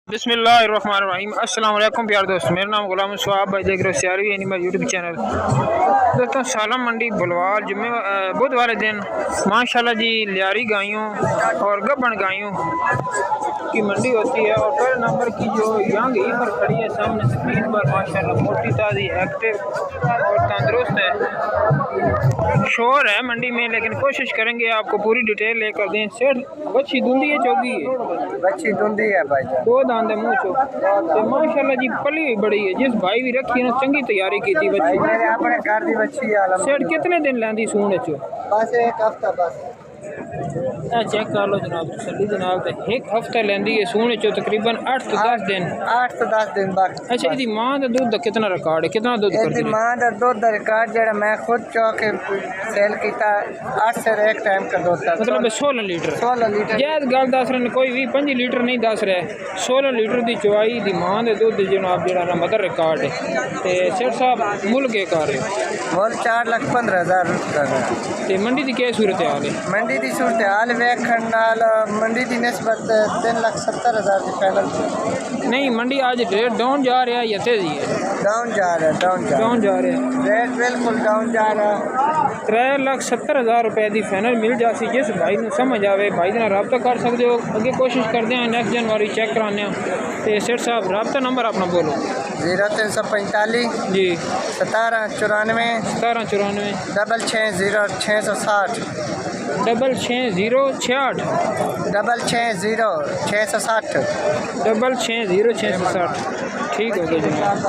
बिस्मिल्लाहिर्रहमानिर्रहीम। अस्सलाम वालेकुम प्यार दोस्त, मेरा नाम गुलाम स्वाब भाई देख रहे हो सियारी एनिमल यूट्यूब चैनल। दोस्तों सालम मंडी बुलवाल जुम्मे बुध वाले दिन माशाल्लाह जी लियारी गायों और गब्बन गायों की मंडी होती है। और पहले नंबर की जो यंग ईफर खड़ी है सामने स्क्रीन पर, माशाल्लाह मोटी ताज़ी एक्टिव और तंदुरुस्त है। शोर है मंडी में, लेकिन कोशिश करेंगे आपको पूरी डिटेल लेकर दें। सेठ बच्ची धुंधी है चौगी है, बच्ची धुंधी है भाई, दो दांत है मुँह चो तो माशाल्लाह जी पली हुई बड़ी है। जिस भाई भी रखी है ना चंगी तैयारी की थी बच्ची। मेरे अपने घर की बच्ची है। सेठ कितने दिन लेंदी सून चो? बस एक हफ्ता बस। चेक कर लो जनाब तसल्ली जनाब, तो एक हफ्ता लेंदी है सून चो, तकरीबन 8 से 10 दिन। 8 से 10 दिन बाद। अच्छा जी मां का दूध का कितना रिकॉर्ड है, कितना दूध करती है? मां का दूध का रिकॉर्ड जो मैं खुद चौके सेल किया 8 से एक टाइम का दूध था, मतलब 16 लीटर। 16 लीटर जैद गल दस रहे कोई भी 5 लीटर नहीं दस रहा, 16 लीटर की चवाई दी मां के दूध जनाब जो मदर रिकॉर्ड है। तो सेठ साहब मुल के कर रहे हो? मुल 4,15,000 कर रहा है। तो मंडी की क्या सूरत हाल है? मंडी की सूरत हाल वेखण नाल मंडी की निस्बत 3,70,000 की फाइनल नहीं। मंडी आज रेट डाउन जा रहा है या तेजी है? डाउन जा रहा है, डाउन जा रहा है। रेट बिल्कुल डाउन जा रहा है। 3,70,000 रुपए की फाइनल मिल जाती। जिस भाई ने समझ आवे भाई ने रब्ता कर सकते हो। अगे कोशिश करते हैं नेक्स्ट जनवरी चेक कराने। तो सेठ साहब रब्ता नंबर अपना बोलो। 0345 जी 1794 1794 660 660 660 660 ठीक हो गया जनाब।